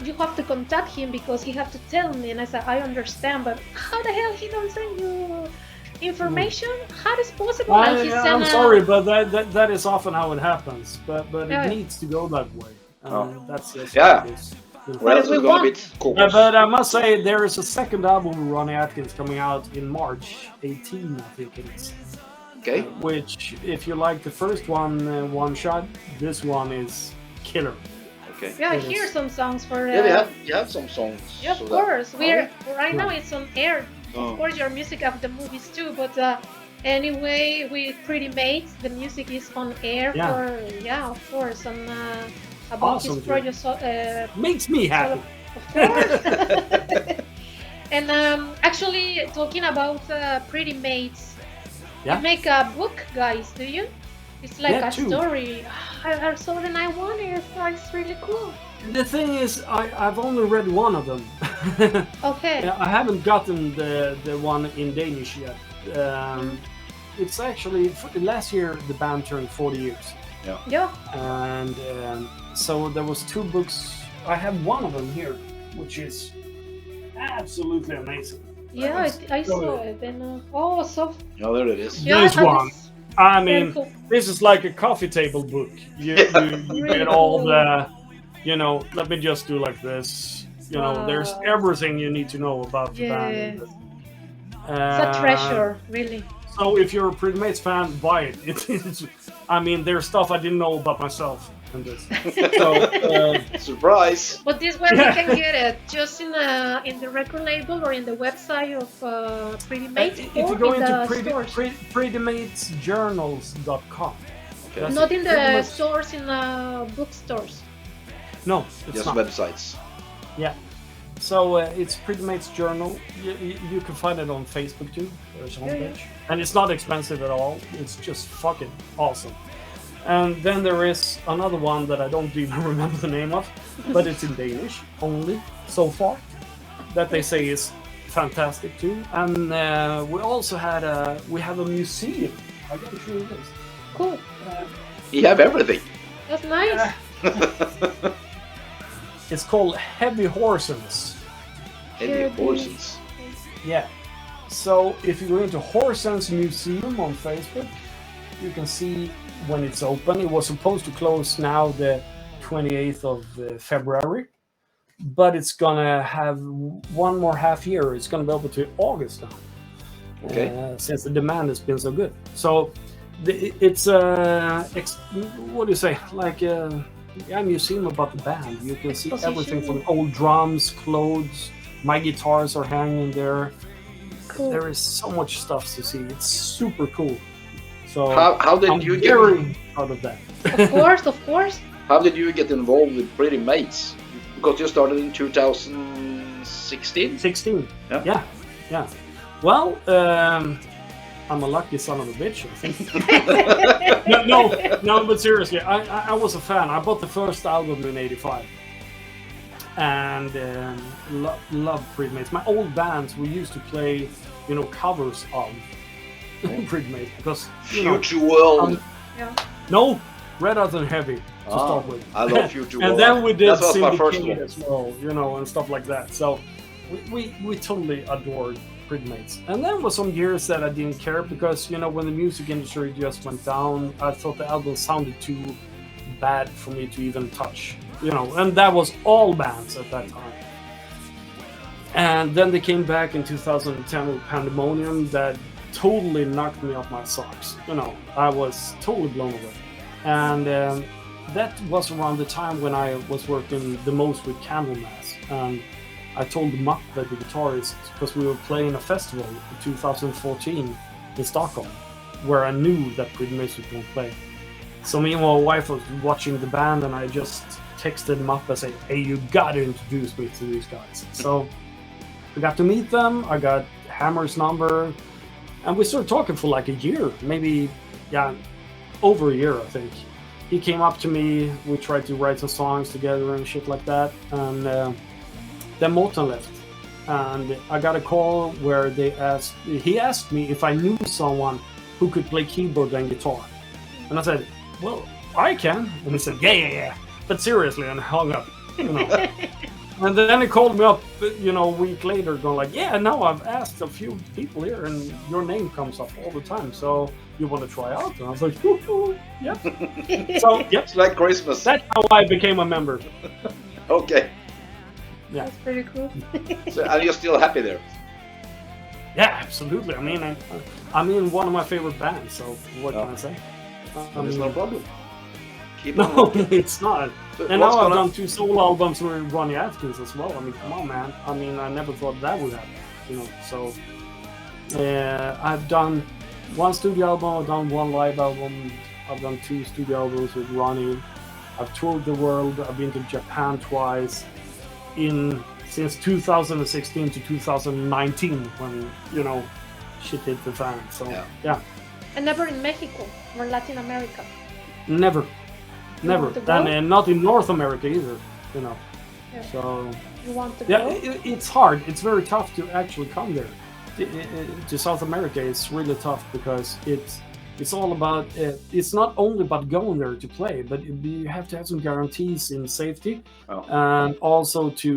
you have to contact him because he have to tell me. And I said, I understand, but how the hell he don't send you information? How is possible? And he I'm sent sorry, but that is often how it happens. But Yeah. it needs to go that way. That's just Yeah. what it is. Or else we it's gonna want- be cool. But I must say, there is a second album with Ronnie Atkins coming out in March 18, I think it is. Okay. Which, if you like the first one, One Shot, this one is killer. Okay. Yeah, I It hear is. some songs for. Yeah, you have some songs. Yeah, of so course. We're right Yeah. now. It's on air. Oh. Of course, your music of the movies too. But anyway, with Pretty Maids, the music is on air. Yeah. Of course. And about Awesome, this dude. project, Makes me happy. of course. And actually, talking about Pretty Maids, Yeah. you make a book, guys. Do you? It's like Yeah, a two. story. I saw it and I wonder if it's really cool. The thing is, I've only read one of them. Okay. I haven't gotten the one in Danish yet. It's actually last year the band turned 40 years, Yeah. and so there was 2 books. I have one of them here, which is absolutely amazing. Yeah, I saw it. And so Yeah, there it is. yeah, This I one. it's I very mean, cool. this is like a coffee table book. You Really get all cool. the, let me just do like this. There's Wow. everything you need to know about the band. Yeah. Uh, It's a treasure, really. So if you're a Pretty Maids fan, buy it. There's stuff I didn't know about myself in this. So, Surprise! But this where we can get it, just in the record label or in the website of Pretty Maids if or you go in into the stores. prettymaidsjournals.com. Okay. That's Not it. in Pretty the much- stores, in bookstores. No, it's Just not. websites. Yeah. So it's Pretty Maids Journal. You can find it on Facebook too. There's a homepage, and it's not expensive at all. It's just fucking awesome. And then there is another one that I don't even remember the name of, but it's in Danish only so far. That they say is fantastic too. And we also we have a museum. I gotta show you this. Cool. You have everything. That's nice. It's called Heavy Horses. Heavy horses. Yeah. So if you go into Horsens Museum on Facebook, you can see when it's open. It was supposed to close now the 28th of February, but it's gonna have one more half year. It's gonna be open to August now. Okay. Since the demand has been so good. So it's what do you say? Like a museum about the band. You can see everything from old drums, clothes. My guitars are hanging there. Cool. There is so much stuff to see. It's super cool. So How did I'm you get? very proud of that. Of course. How did you get involved with Pretty Maids? Because you started in 2016. 16. Yeah. Yeah. Well, I'm a lucky son of a bitch, I think. no, but seriously, I was a fan. I bought the first album in '85, and love Pretty Maids. My old bands, we used to play, covers of Pretty Maids because Future World. No, Red Hot and Heavy to start with. I love Future World. And then we did that was my first Syndicate one. as well, and stuff like that. So we totally adored Pretty Maids. And then was some years that I didn't care because, when the music industry just went down, I thought the album sounded too bad for me to even touch, and that was all bands at that time. And then they came back in 2010 with Pandemonium that totally knocked me off my socks. I was totally blown away. And that was around the time when I was working the most with Candlemass. And I told Mupp, the guitarist, because we were playing a festival in 2014 in Stockholm, where I knew that Pretty Maids was going to play. So me and my wife was watching the band, and I just texted Mupp and said, "Hey, you got to introduce me to these guys." So I got to meet them. I got Hammer's number, and we started talking for like a year, maybe, over a year, I think. He came up to me. We tried to write some songs together and shit like that, and then Morton left, and I got a call where he asked me if I knew someone who could play keyboard and guitar, and I said, "Well, I can," and he said, "Yeah, but seriously," and hung up, And then he called me up, a week later, going like, "Yeah, no, I've asked a few people here, and your name comes up all the time, so you want to try out?" And I was like, "Ooh, yeah." So, yep, It's like Christmas. that's how I became a member. Okay. Yeah. That's pretty cool. So, and you're still happy there? Yeah, absolutely. I mean, I'm in one of my favorite bands, so what can I say? There's no problem. Keep No, on. it's not. So And what's now I've gonna- done 2 solo albums with Ronnie Atkins as well. I mean, come on, man. I mean, I never thought that would happen, So, I've done 1 studio album, I've done 1 live album, I've done 2 studio albums with Ronnie. I've toured the world. I've been to Japan twice. Since 2016 to 2019, when shit hit the fan. So yeah. And never in Mexico or Latin America. Never. want to go? And not in North America either. Yeah. So You want to yeah, go? it's hard. It's very tough to actually come there. To South America, it's really tough because it's all about. It's not only about going there to play, but you have to have some guarantees in safety, and also to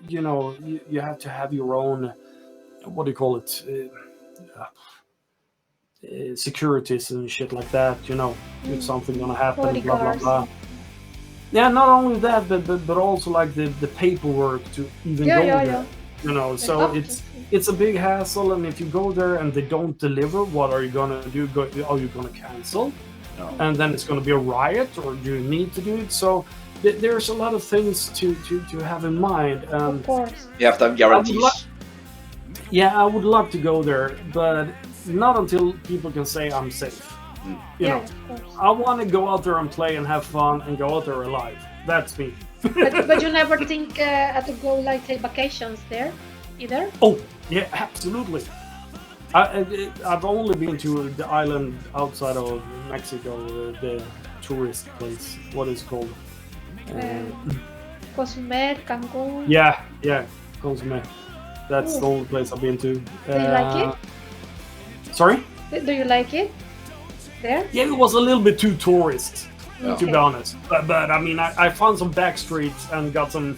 you have to have your own. What do you call it? Securities and shit like that. If something gonna happen, blah blah Bodyguards. blah. Yeah, not only that, but also like the paperwork to even go there. So it's a big hassle, and if you go there and they don't deliver, what are you gonna do? Are you gonna cancel? No. And then it's gonna be a riot, or do you need to do it? So there's a lot of things to have in mind. Of course. You have to have guarantees. I would love to go there, but not until people can say I'm safe. Of course. I want to go out there and play and have fun and go out there alive. That's me. But you never think to go like take vacations there, either? Oh, yeah, absolutely. I've only been to the island outside of Mexico, the tourist place. What is it called? Cozumel, Cancun. Yeah, Cozumel. That's the only place I've been to. Do you like it? Sorry? Do you like it there? Yeah, it was a little bit too tourist, Yeah. to be honest. But I mean, I found some back streets and got some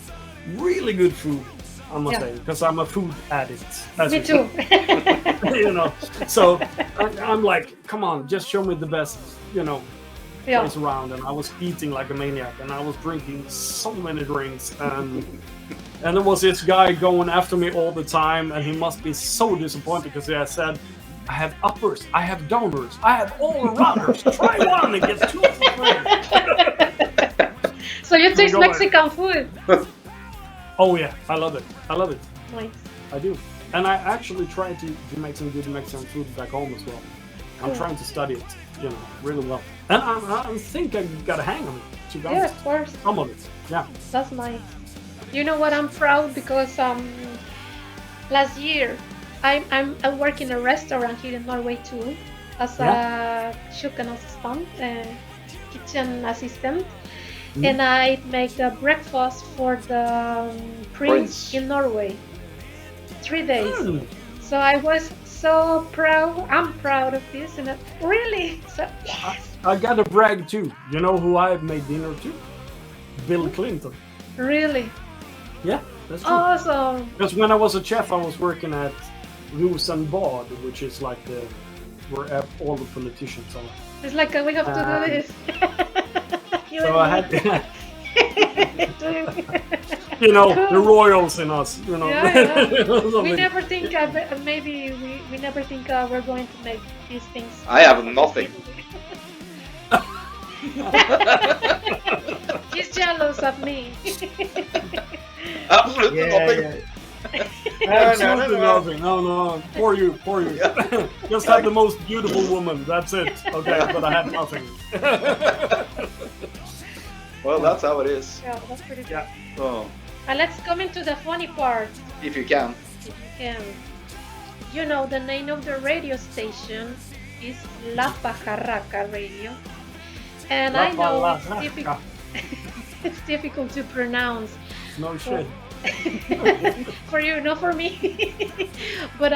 really good food, I must say, because I'm a food addict. as Me you too. say, you know. So I'm like, come on, just show me the best, Yeah. place around. And I was eating like a maniac, and I was drinking so many drinks, and there was this guy going after me all the time, and he must be so disappointed because I said, I have uppers, I have downers, I have all-arounders. Try one and get two for free. So you taste Go ahead. Mexican food? Oh yeah, I love it. Nice. I do. And I actually try to make some good Mexican food back home as well. I'm Cool. trying to study it, really well. And I think I got a hang of it, to be Yeah, honest. of course. Some of it, yeah. That's nice. You know what? I'm proud because last year I work in a restaurant here in Norway too, as a kjøkkenassistent, kitchen assistant, and I make the breakfast for the prince in Norway. 3 days. So I was so proud. I'm proud of this, and really, so yes, I gotta brag too. You know who I made dinner to? Bill Clinton. really Yeah, that's true. awesome. Because when I was a chef, I was working at Rosenbad, which is like where all the politicians are. It's like we have to do this. You So and I me. had, Cool. the royals in us. Yeah. We Something. never think maybe we never think we're going to make these things. I have nothing. He's jealous of me. Absolutely nothing. Absolutely nothing. No. For you. Just have the most beautiful woman. That's it. Okay, but I had nothing. Well, that's how it is. Yeah, that's pretty good. Yeah. Oh, And let's come into the funny part. if you can. If you can. You know, the name of the radio station is La Pajarraca Radio. And La I know Pajarraca. it's difficult to pronounce. No shit. For you, not for me. But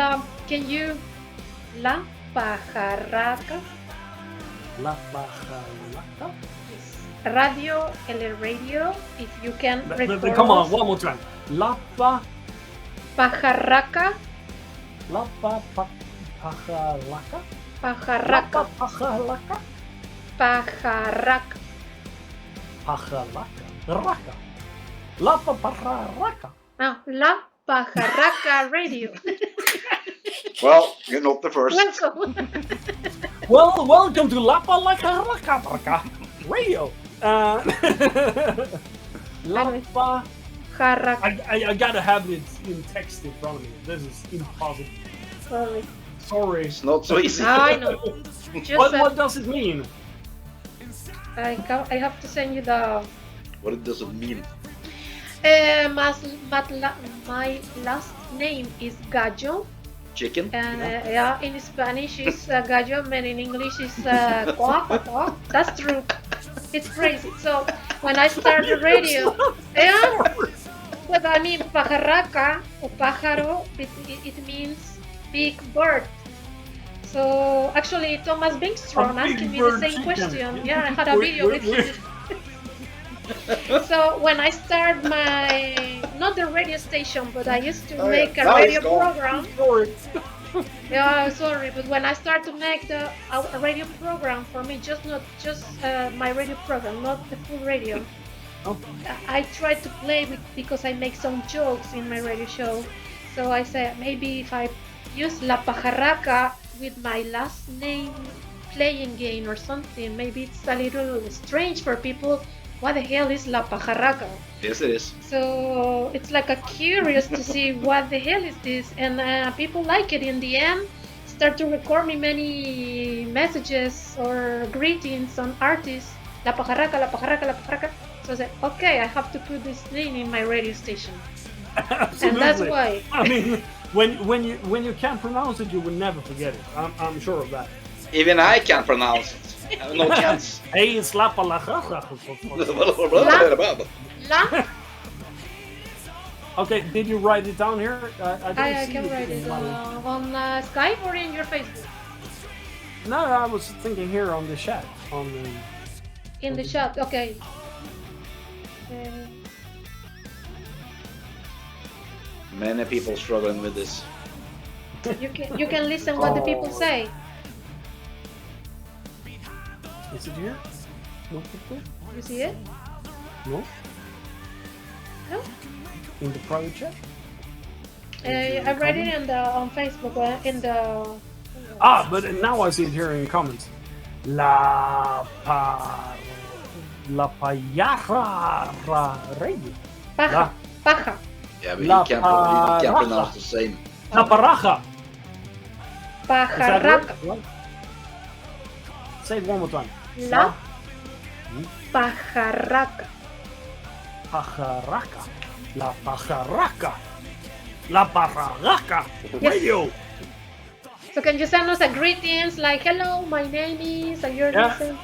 can you La Pajarraca? La Pajarraca. Yes. Radio, el radio, if you can record Come on, us. one more time. Pajarraca, Pajarraca. pajarraca, Pajarraca. pajarraca. Pajarraca. Raca. La pajarraca. Ah, La Pajarraca Radio. Well, you're not the first. Welcome. Well, welcome to La Pajarraca Radio. La Pa. Pajarraca. I gotta have it in text in front of me. This is impossible. Sorry. It's not so easy. I know. Just What does it mean? I have to send you the. What does it mean? My last name is Gallo. Chicken? And yeah, in Spanish is gallo, and in English is quack, quack. That's true. It's crazy. So when I start the radio, yeah, but I mean pajarraca or pájaro, it means big bird. So actually, Thomas Bingstrom asking me the same chicken. question. Yeah, I had a video with him. So when I start not the radio station, but I used to make a radio program. Yeah, sorry, but when I start to make a radio program for me, not just my radio program, not the full radio. I try to play because I make some jokes in my radio show. So I say maybe if I use La Pajarraca with my last name playing game or something, maybe it's a little strange for people. What the hell is La Pajarraca? Yes, it is. So it's like a curious to see what the hell is this, and people like it. In the end, start to record me many messages or greetings on artists. La Pajarraca, La Pajarraca, La Pajarraca. So I said, okay, I have to put this thing in my radio station. Absolutely. And that's why. I mean, when you can't pronounce it, you will never forget it. I'm sure of that. Even I can't pronounce it. I have no chance. Hey, slappa la La. Okay, did you write it down here? I don't I see can it write in it my- on Skype or in your Facebook. No, I was thinking here on the chat. On the... In the chat, okay. Many people struggling with this. You can listen what the people Oh. say. Is it here? No, You see it? no. No? In the private chat. I read it in the on Facebook in the. Ah, but now I see it here in comments. La payaja rey. Paja. Paja. Yeah, but La you can't Paraja. pronounce the same. La paraja. Is that Pajarraca. right? Say it one more time. La pajarraca. Pajarraca. La pajarraca. La pajarraca. Yes. Radio. So can you send us a greetings like hello, my name is, and you're Yeah. listening?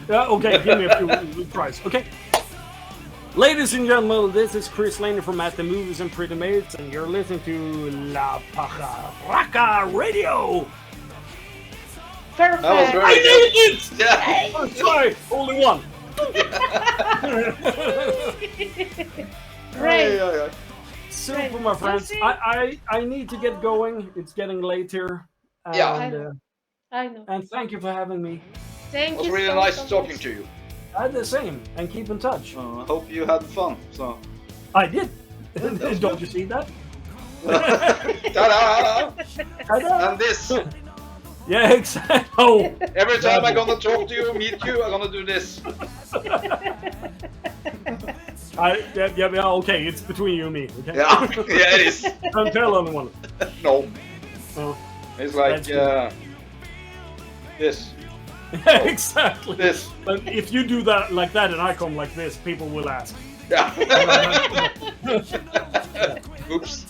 Okay, give me a few tries. Okay. Ladies and gentlemen, this is Chris Laney from At the Movies and Pretty Maids, and you're listening to La Pajarraca Radio. Perfect. That was very I good. did it! Yeah. First try, only one. Great. Yeah. Super, Great. my friends. see? I need to get going. It's getting late here. And, Yeah. I know. and thank you for having me. Thank It was you really so, nice so talking much. to you. The same, and keep in touch. I hope you had fun. So. I did. was Don't you see that? Ta-da! Ta-da. And this. Yeah, exactly. Oh, Every time I'm gonna talk to you, meet you, I'm gonna do this. yeah, okay. It's between you and me. Okay. Yeah, yeah, it is. Don't tell anyone. No, Oh. it's like That's this, exactly. this. But if you do that like that and I come like this, people will ask. Yeah. Oops.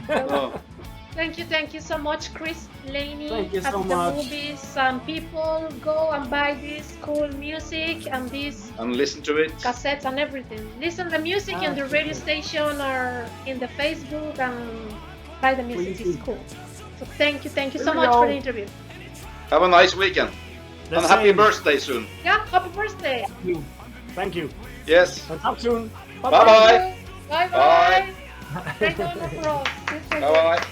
Oh. Thank you so much, Chris Laney. Thank you at so the much. movies. Some people go and buy this cool music and these And listen to it. cassettes and everything. Listen the music in the radio station or in the Facebook and buy the music. Please It's do. cool. So thank you so Here we much go. for the interview. Have a nice weekend. The And happy same. birthday soon. Yeah, happy birthday. Thank you. Yes. And talk soon. Bye-bye. Bye Bye. bye. Thank you for us. Bye-bye. Bye.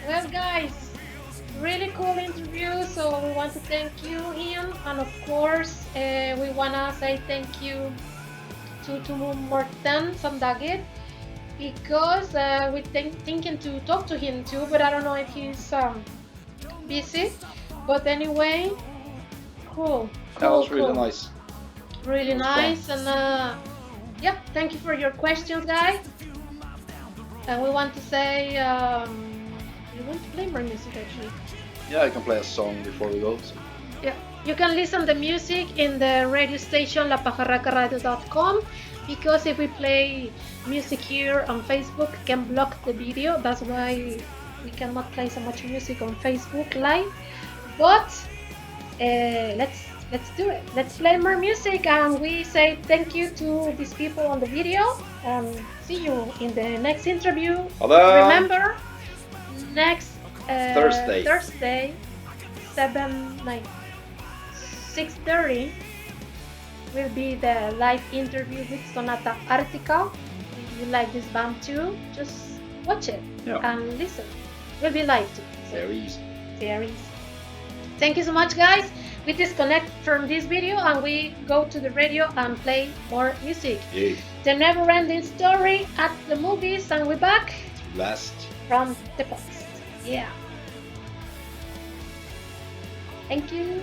Well, guys, really cool interview. So we want to thank you, Ian, and of course, we wanna say thank you to Morten Sandagit because we're thinking to talk to him too, but I don't know if he's busy. But anyway, cool. That was really cool. nice. Really It was fun. nice, and yeah, thank you for your questions, guys. And we want to say, we want to play more music actually. Yeah, I can play a song before we go. So. Yeah, you can listen the music in the radio station lapajarracaradio.com because if we play music here on Facebook, it can block the video. That's why we cannot play so much music on Facebook Live. But let's do it. Let's play more music, and we say thank you to these people on the video. And see you in the next interview. Bye-bye. Remember, next Thursday. 6:30 will be the live interview with Sonata Artica. If you like this band too, just watch it and listen. We'll be live too. So Very easy. very easy. Thank you so much, guys. We disconnect from this video and we go to the radio and play more music. Yeah. The never-ending story at the movies, and we're back Last. from the past. Yeah. Thank you.